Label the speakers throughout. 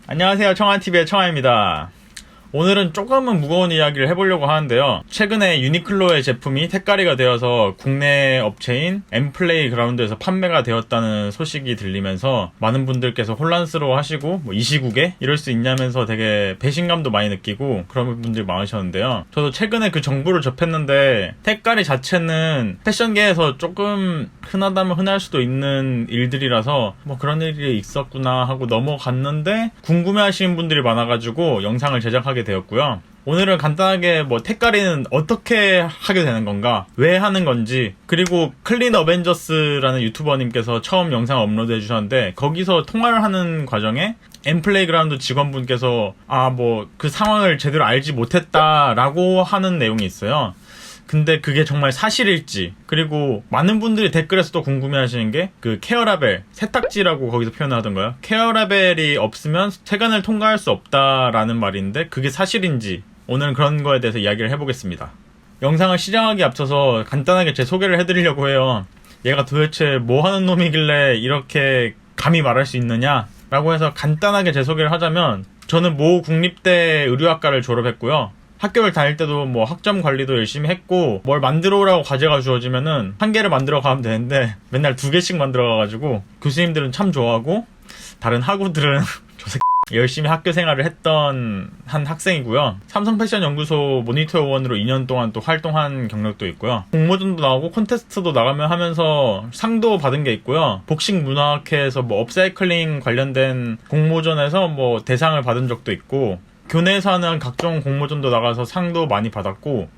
Speaker 1: 안녕하세요. 청아TV의 청아입니다. 오늘은 조금은 무거운 이야기를 해보려고 하는데요. 최근에 유니클로의 제품이 택가리가 되어서 국내 업체인 엠플레이그라운드에서 판매가 되었다는 소식이 들리면서 많은 분들께서 혼란스러워 하시고 이 시국에 이럴 수 있냐면서 되게 배신감도 많이 느끼고 그런 분들이 많으셨는데요. 저도 최근에 그 정보를 접했는데 택가리 자체는 패션계에서 조금 흔하다면 흔할 수도 있는 일들이라서 그런 일이 있었구나 하고 넘어갔는데 궁금해하시는 분들이 많아가지고 영상을 제작하게 되었고요. 오늘은 간단하게 택가리는 어떻게 하게 되는 건가, 왜 하는 건지, 그리고 클린 어벤져스라는 유튜버님께서 처음 영상 업로드 해주셨는데 거기서 통화를 하는 과정에 엠플레이그라운드 직원분께서 그 상황을 제대로 알지 못했다라고 하는 내용이 있어요. 근데 그게 정말 사실일지, 그리고 많은 분들이 댓글에서도 궁금해하시는 게 그 케어라벨, 세탁지라고 거기서 표현하던가요? 케어라벨이 없으면 세관을 통과할 수 없다라는 말인데 그게 사실인지 오늘은 그런 거에 대해서 이야기를 해보겠습니다. 영상을 시작하기 앞서서 간단하게 제 소개를 해드리려고 해요. 얘가 도대체 뭐 하는 놈이길래 이렇게 감히 말할 수 있느냐 라고 해서 간단하게 제 소개를 하자면, 저는 모 국립대 의료학과를 졸업했고요. 학교를 다닐 때도 학점 관리도 열심히 했고, 뭘 만들어 오라고 과제가 주어지면은 한 개를 만들어 가면 되는데 맨날 2개씩 만들어 가가지고 교수님들은 참 좋아하고 다른 학우들은 저 새끼 열심히 학교 생활을 했던 한 학생이고요. 삼성패션연구소 모니터 요원으로 2년 동안 또 활동한 경력도 있고요. 공모전도 나오고 콘테스트도 나가며 하면서 상도 받은 게 있고요. 복식문화학회에서 업사이클링 관련된 공모전에서 대상을 받은 적도 있고, 교내에서 하는 각종 공모전도 나가서 상도 많이 받았고,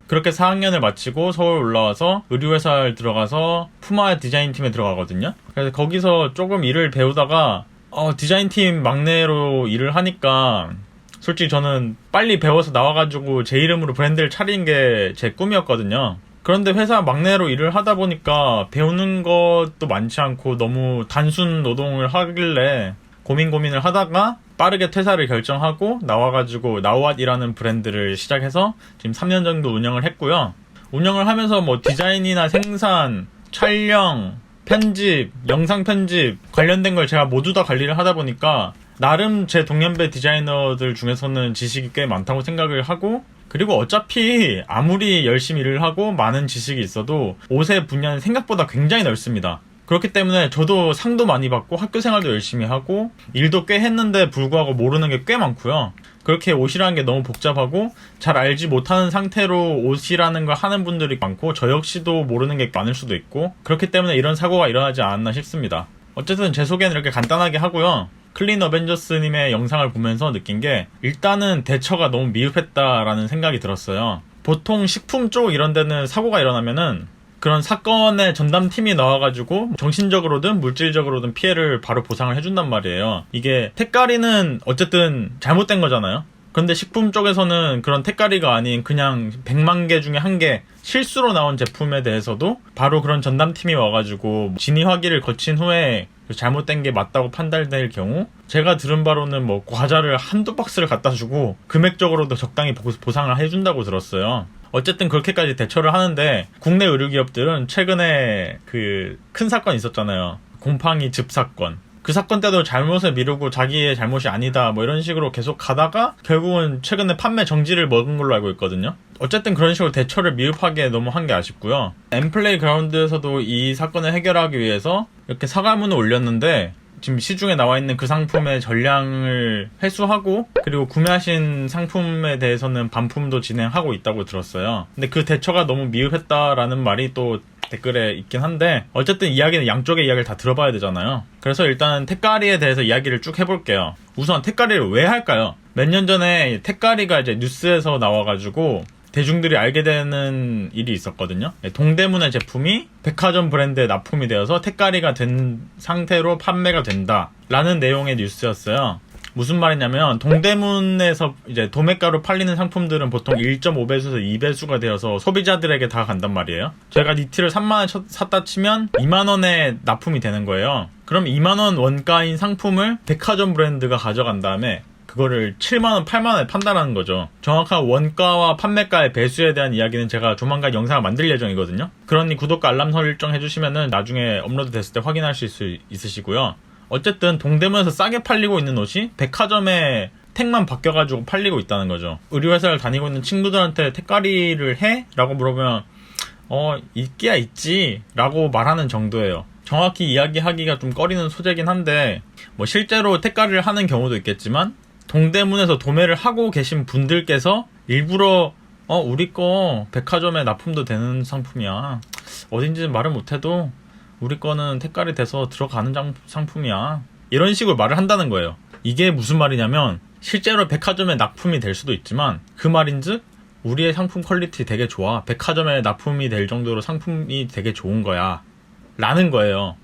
Speaker 1: 그렇게 4학년을 마치고 서울 올라와서 의류회사를 들어가서 푸마 디자인팀에 들어가거든요. 그래서 거기서 조금 일을 배우다가 디자인팀 막내로 일을 하니까 솔직히 저는 빨리 배워서 나와가지고 제 이름으로 브랜드를 차리는 게 제 꿈이었거든요. 그런데 회사 막내로 일을 하다 보니까 배우는 것도 많지 않고 너무 단순 노동을 하길래 고민을 하다가 빠르게 퇴사를 결정하고 나와가지고 나우앗이라는 브랜드를 시작해서 지금 3년 정도 운영을 했고요. 운영을 하면서 디자인이나 생산, 촬영, 편집, 영상 편집 관련된 걸 제가 모두 다 관리를 하다 보니까 나름 제 동년배 디자이너들 중에서는 지식이 꽤 많다고 생각을 하고, 그리고 어차피 아무리 열심히 일을 하고 많은 지식이 있어도 옷의 분야는 생각보다 굉장히 넓습니다. 그렇기 때문에 저도 상도 많이 받고 학교 생활도 열심히 하고 일도 꽤 했는데 불구하고 모르는 게 꽤 많고요. 그렇게 옷이라는 게 너무 복잡하고 잘 알지 못하는 상태로 옷이라는 걸 하는 분들이 많고, 저 역시도 모르는 게 많을 수도 있고, 그렇기 때문에 이런 사고가 일어나지 않았나 싶습니다. 어쨌든 제 소개는 이렇게 간단하게 하고요. 클린 어벤져스님의 영상을 보면서 느낀 게, 일단은 대처가 너무 미흡했다라는 생각이 들었어요. 보통 식품 쪽 이런 데는 사고가 일어나면은 그런 사건의 전담팀이 나와가지고 정신적으로든 물질적으로든 피해를 바로 보상을 해준단 말이에요. 이게 택가리는 어쨌든 잘못된 거잖아요. 그런데 식품 쪽에서는 그런 택가리가 아닌 그냥 100만 개 중에 한 개 실수로 나온 제품에 대해서도 바로 그런 전담팀이 와가지고 진위 확인을 거친 후에 잘못된 게 맞다고 판단될 경우, 제가 들은 바로는 과자를 한두 박스를 갖다 주고 금액적으로도 적당히 보상을 해준다고 들었어요. 어쨌든 그렇게까지 대처를 하는데, 국내 의류기업들은 최근에 그 큰 사건 있었잖아요. 곰팡이 즙 사건. 그 사건 때도 잘못을 미루고 자기의 잘못이 아니다 이런 식으로 계속 가다가 결국은 최근에 판매 정지를 먹은 걸로 알고 있거든요. 어쨌든 그런 식으로 대처를 미흡하게 너무 한 게 아쉽고요. 엠플레이그라운드에서도 이 사건을 해결하기 위해서 이렇게 사과문을 올렸는데, 지금 시중에 나와 있는 그 상품의 전량을 회수하고, 그리고 구매하신 상품에 대해서는 반품도 진행하고 있다고 들었어요. 근데 그 대처가 너무 미흡했다라는 말이 또 댓글에 있긴 한데, 어쨌든 이야기는 양쪽의 이야기를 다 들어봐야 되잖아요. 그래서 일단 택가리에 대해서 이야기를 쭉 해볼게요. 우선 택가리를 왜 할까요? 몇 년 전에 택가리가 이제 뉴스에서 나와가지고 대중들이 알게 되는 일이 있었거든요. 동대문의 제품이 백화점 브랜드에 납품이 되어서 택가리가 된 상태로 판매가 된다 라는 내용의 뉴스였어요. 무슨 말이냐면, 동대문에서 이제 도매가로 팔리는 상품들은 보통 1.5배수에서 2배수가 되어서 소비자들에게 다 간단 말이에요. 제가 니트를 3만원 샀다 치면 2만원에 납품이 되는 거예요. 그럼 2만원 원가인 상품을 백화점 브랜드가 가져간 다음에 그거를 7만원, 8만원에 판다라는 거죠. 정확한 원가와 판매가의 배수에 대한 이야기는 제가 조만간 영상을 만들 예정이거든요. 그러니 구독과 알람 설정 해주시면은 나중에 업로드 됐을 때 확인할 수 있으시고요. 어쨌든 동대문에서 싸게 팔리고 있는 옷이 백화점에 택만 바뀌어가지고 팔리고 있다는 거죠. 의류회사를 다니고 있는 친구들한테 택가리를 해? 라고 물어보면 있기야 있지 라고 말하는 정도예요. 정확히 이야기하기가 좀 꺼리는 소재긴 한데 뭐 실제로 택가리를 하는 경우도 있겠지만 동대문에서 도매를 하고 계신 분들께서 일부러 우리 거 백화점에 납품도 되는 상품이야, 어딘지 말을 못해도 우리 거는 택가리 돼서 들어가는 상품이야, 이런 식으로 말을 한다는 거예요. 이게 무슨 말이냐면 실제로 백화점에 납품이 될 수도 있지만 그 말인즉 우리의 상품 퀄리티 되게 좋아, 백화점에 납품이 될 정도로 상품이 되게 좋은 거야 라는 거예요.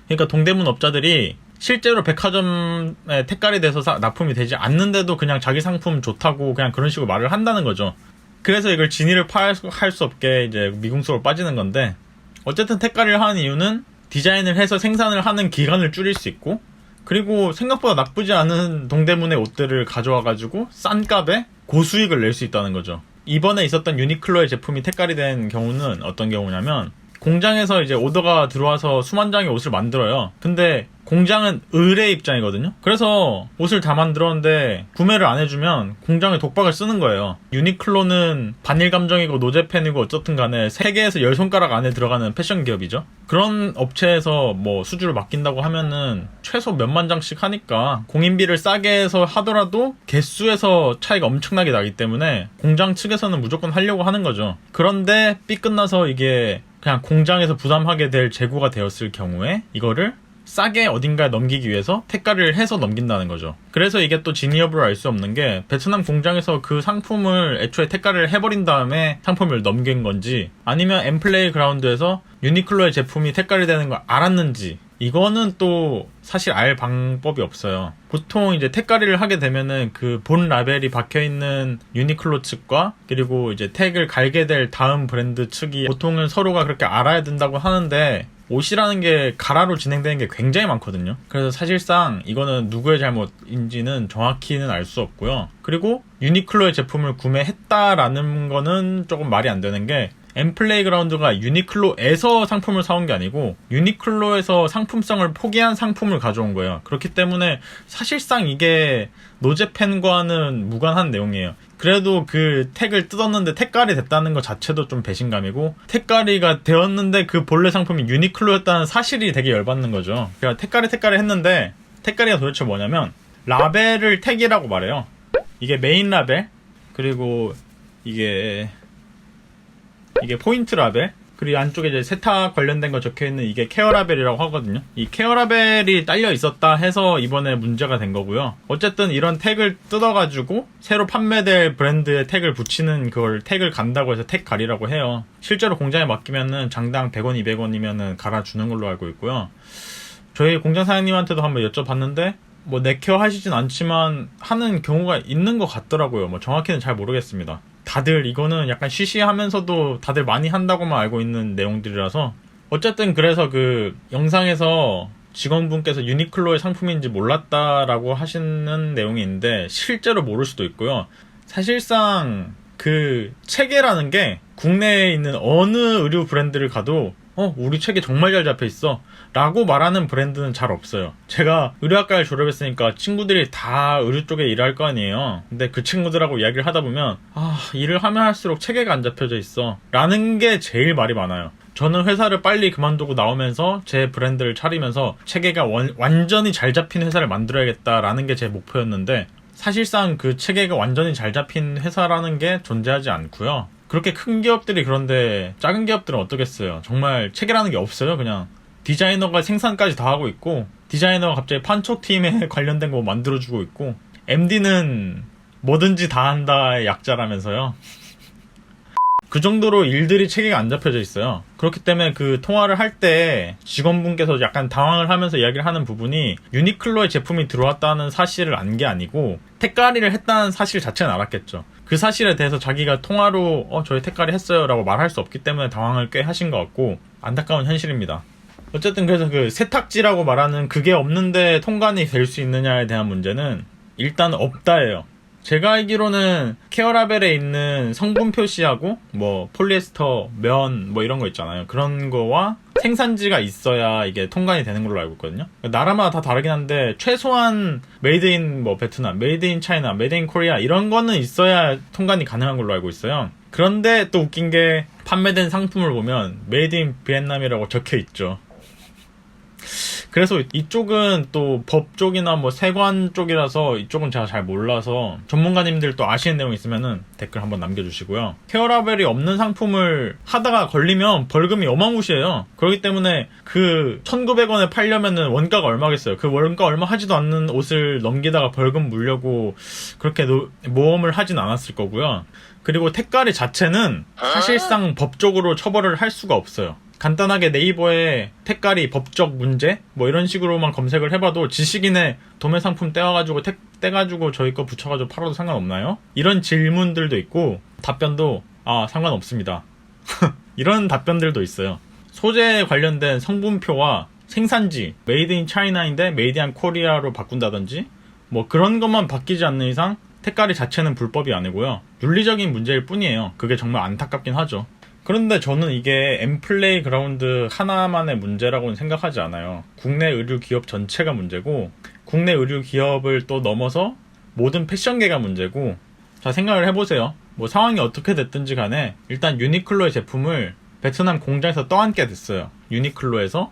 Speaker 1: 그러니까 동대문 업자들이 실제로 백화점에 택가리 돼서 납품이 되지 않는데도 그냥 자기 상품 좋다고 그냥 그런 식으로 말을 한다는 거죠. 그래서 이걸 진위를 파악할 수 없게 이제 미궁수로 빠지는 건데, 어쨌든 택가리를 하는 이유는 디자인을 해서 생산을 하는 기간을 줄일 수 있고, 그리고 생각보다 나쁘지 않은 동대문의 옷들을 가져와가지고 싼 값에 고수익을 낼 수 있다는 거죠. 이번에 있었던 유니클로의 제품이 택가리 된 경우는 어떤 경우냐면, 공장에서 이제 오더가 들어와서 수만 장의 옷을 만들어요. 근데 공장은 을의 입장이거든요. 그래서 옷을 다 만들었는데 구매를 안 해주면 공장에 독박을 쓰는 거예요. 유니클로는 반일 감정이고 노제팬이고 어쨌든 간에 세계에서 10손가락 안에 들어가는 패션 기업이죠. 그런 업체에서 뭐 수주를 맡긴다고 하면은 최소 몇만 장씩 하니까 공인비를 싸게 해서 하더라도 개수에서 차이가 엄청나게 나기 때문에 공장 측에서는 무조건 하려고 하는 거죠. 그런데 삐 끝나서 이게 그냥 공장에서 부담하게 될 재고가 되었을 경우에 이거를 싸게 어딘가에 넘기기 위해서 택가리를 해서 넘긴다는 거죠. 그래서 이게 또 진위 여부를 알 수 없는 게, 베트남 공장에서 그 상품을 애초에 택가리를 해버린 다음에 상품을 넘긴 건지, 아니면 엠플레이 그라운드에서 유니클로의 제품이 택가리 되는 걸 알았는지, 이거는 또 사실 알 방법이 없어요. 보통 이제 택가리를 하게 되면은 그 본 라벨이 박혀있는 유니클로 측과 그리고 이제 택을 갈게 될 다음 브랜드 측이 보통은 서로가 그렇게 알아야 된다고 하는데, 옷이라는 게 가라로 진행되는 게 굉장히 많거든요. 그래서 사실상 이거는 누구의 잘못인지는 정확히는 알 수 없고요. 그리고 유니클로의 제품을 구매했다라는 거는 조금 말이 안 되는 게, 엠플레이그라운드가 유니클로에서 상품을 사온 게 아니고 유니클로에서 상품성을 포기한 상품을 가져온 거예요. 그렇기 때문에 사실상 이게 노제팬과는 무관한 내용이에요. 그래도 그 택을 뜯었는데 택가리 됐다는 것 자체도 좀 배신감이고, 택가리가 되었는데 그 본래 상품이 유니클로였다는 사실이 되게 열받는 거죠. 그러니까 택가리 했는데, 택가리가 도대체 뭐냐면 라벨을 택이라고 말해요. 이게 메인 라벨, 그리고 이게 포인트 라벨, 그리고 안쪽에 이제 세탁 관련된 거 적혀있는 이게 케어 라벨이라고 하거든요. 이 케어 라벨이 딸려 있었다 해서 이번에 문제가 된 거고요. 어쨌든 이런 택을 뜯어가지고 새로 판매될 브랜드의 택을 붙이는 그걸 택을 간다고 해서 택 가리라고 해요. 실제로 공장에 맡기면은 장당 100원, 200원이면은 갈아주는 걸로 알고 있고요. 저희 공장 사장님한테도 한번 여쭤봤는데 뭐 네케어 하시진 않지만 하는 경우가 있는 것 같더라고요. 뭐 정확히는 잘 모르겠습니다. 다들 이거는 약간 시시하면서도 다들 많이 한다고만 알고 있는 내용들이라서, 어쨌든 그래서 그 영상에서 직원분께서 유니클로의 상품인지 몰랐다라고 하시는 내용이 있는데 실제로 모를 수도 있고요. 사실상 그 체계라는 게 국내에 있는 어느 의류 브랜드를 가도 우리 책에 정말 잘 잡혀있어 라고 말하는 브랜드는 잘 없어요. 제가 의류학과를 졸업했으니까 친구들이 다 의류 쪽에 일할 거 아니에요. 근데 그 친구들하고 이야기를 하다 보면 일을 하면 할수록 체계가 안 잡혀져 있어 라는 게 제일 말이 많아요. 저는 회사를 빨리 그만두고 나오면서 제 브랜드를 차리면서 체계가 완전히 잘 잡힌 회사를 만들어야겠다라는 게 제 목표였는데, 사실상 그 체계가 완전히 잘 잡힌 회사라는 게 존재하지 않고요. 그렇게 큰 기업들이 그런데 작은 기업들은 어떠겠어요. 정말 체계라는 게 없어요. 그냥 디자이너가 생산까지 다 하고 있고, 디자이너가 갑자기 판촉팀에 관련된 거 만들어주고 있고, MD는 뭐든지 다 한다의 약자라면서요. 그 정도로 일들이 체계가 안 잡혀져 있어요. 그렇기 때문에 그 통화를 할 때 직원분께서 약간 당황을 하면서 이야기를 하는 부분이, 유니클로의 제품이 들어왔다는 사실을 안 게 아니고 택가리를 했다는 사실 자체는 알았겠죠. 그 사실에 대해서 자기가 통화로 저희 택가리 했어요 라고 말할 수 없기 때문에 당황을 꽤 하신 것 같고, 안타까운 현실입니다. 어쨌든 그래서 그 세탁지라고 말하는 그게 없는데 통관이 될 수 있느냐에 대한 문제는 일단 없다예요. 제가 알기로는 케어라벨에 있는 성분 표시하고 뭐 폴리에스터, 면 뭐 이런 거 있잖아요. 그런 거와 생산지가 있어야 이게 통관이 되는 걸로 알고 있거든요. 나라마다 다 다르긴 한데 최소한 메이드 인 뭐 베트남, 메이드 인 차이나, 메이드 인 코리아 이런 거는 있어야 통관이 가능한 걸로 알고 있어요. 그런데 또 웃긴 게 판매된 상품을 보면 메이드 인 비엔남이라고 적혀 있죠. 그래서 이쪽은 또 법 쪽이나 뭐 세관 쪽이라서 이쪽은 제가 잘 몰라서 전문가님들 또 아시는 내용 있으면은 댓글 한번 남겨주시고요. 케어라벨이 없는 상품을 하다가 걸리면 벌금이 어마무시해요. 그렇기 때문에 그 1,900원에 팔려면은 원가가 얼마겠어요. 그 원가 얼마 하지도 않는 옷을 넘기다가 벌금 물려고 그렇게 모험을 하진 않았을 거고요. 그리고 택가리 자체는 사실상 법적으로 처벌을 할 수가 없어요. 간단하게 네이버에 택가리 법적 문제 뭐 이런 식으로만 검색을 해봐도 지식인의 도매 상품 떼와가지고 떼가지고 저희 거 붙여가지고 팔아도 상관없나요? 이런 질문들도 있고 답변도 상관없습니다. 이런 답변들도 있어요. 소재에 관련된 성분표와 생산지 메이드 인 차이나인데 메이드 인 코리아로 바꾼다든지 뭐 그런 것만 바뀌지 않는 이상 택가리 자체는 불법이 아니고요. 윤리적인 문제일 뿐이에요. 그게 정말 안타깝긴 하죠. 그런데 저는 이게 엠플레이 그라운드 하나만의 문제라고는 생각하지 않아요. 국내 의류 기업 전체가 문제고 국내 의류 기업을 또 넘어서 모든 패션계가 문제고 자 생각을 해보세요. 뭐 상황이 어떻게 됐든지 간에 일단 유니클로의 제품을 베트남 공장에서 떠안게 됐어요. 유니클로에서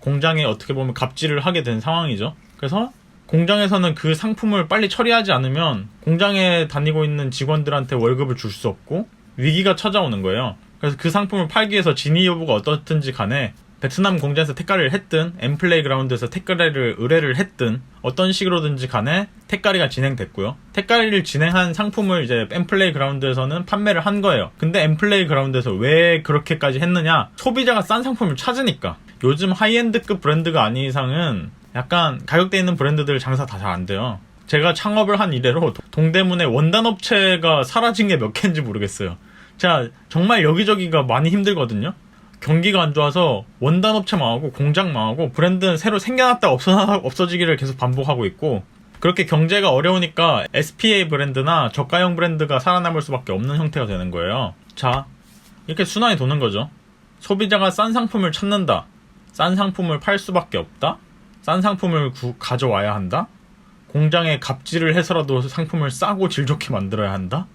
Speaker 1: 공장에 어떻게 보면 갑질을 하게 된 상황이죠. 그래서 공장에서는 그 상품을 빨리 처리하지 않으면 공장에 다니고 있는 직원들한테 월급을 줄 수 없고 위기가 찾아오는 거예요. 그래서 그 상품을 팔기 위해서 진위 여부가 어떻든지 간에 베트남 공장에서 택가리를 했든 엠플레이 그라운드에서 택가리를 의뢰를 했든 어떤 식으로든지 간에 택가리가 진행됐고요. 택가리를 진행한 상품을 이제 엠플레이 그라운드에서는 판매를 한 거예요. 근데 엠플레이 그라운드에서 왜 그렇게까지 했느냐? 소비자가 싼 상품을 찾으니까. 요즘 하이엔드급 브랜드가 아닌 이상은 약간 가격대 있는 브랜드들 장사 다 잘 안 돼요. 제가 창업을 한 이래로 동대문에 원단 업체가 사라진 게 몇 개인지 모르겠어요. 자, 정말 여기저기가 많이 힘들거든요. 경기가 안 좋아서 원단 업체 망하고 공장 망하고 브랜드는 새로 생겨났다 없어지기를 계속 반복하고 있고 그렇게 경제가 어려우니까 SPA 브랜드나 저가형 브랜드가 살아남을 수밖에 없는 형태가 되는 거예요. 자, 이렇게 순환이 도는 거죠. 소비자가 싼 상품을 찾는다. 싼 상품을 팔 수밖에 없다. 싼 상품을 가져와야 한다. 공장에 갑질을 해서라도 상품을 싸고 질 좋게 만들어야 한다.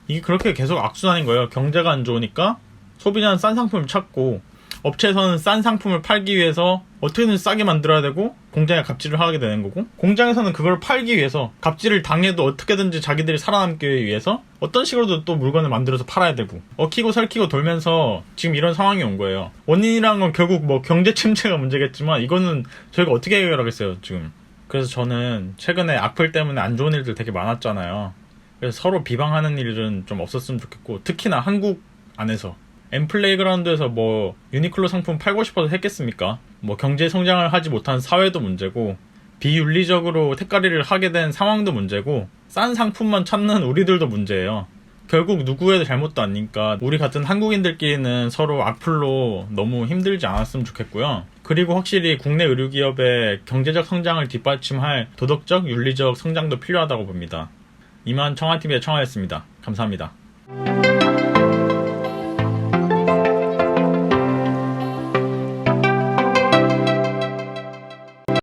Speaker 1: 이게 그렇게 계속 악순환인 거예요. 경제가 안 좋으니까 소비자는 싼 상품을 찾고 업체에서는 싼 상품을 팔기 위해서 어떻게든 싸게 만들어야 되고 공장에 갑질을 하게 되는 거고 공장에서는 그걸 팔기 위해서 갑질을 당해도 어떻게든지 자기들이 살아남기 위해서 어떤 식으로도 또 물건을 만들어서 팔아야 되고 얽히고 설키고 돌면서 지금 이런 상황이 온 거예요. 원인이란 건 결국 뭐 경제 침체가 문제겠지만 이거는 저희가 어떻게 해결하겠어요 지금. 그래서 저는 최근에 악플 때문에 안 좋은 일들 되게 많았잖아요. 그래서 서로 비방하는 일은 좀 없었으면 좋겠고 특히나 한국 안에서 엠플레이그라운드에서 뭐 유니클로 상품 팔고 싶어서 했겠습니까? 뭐 경제 성장을 하지 못한 사회도 문제고 비윤리적으로 택가리를 하게 된 상황도 문제고 싼 상품만 찾는 우리들도 문제예요. 결국 누구의 잘못도 아니니까 우리 같은 한국인들끼리는 서로 악플로 너무 힘들지 않았으면 좋겠고요. 그리고 확실히 국내 의류기업의 경제적 성장을 뒷받침할 도덕적, 윤리적 성장도 필요하다고 봅니다. 이만 청아TV의 청아였습니다. 감사합니다.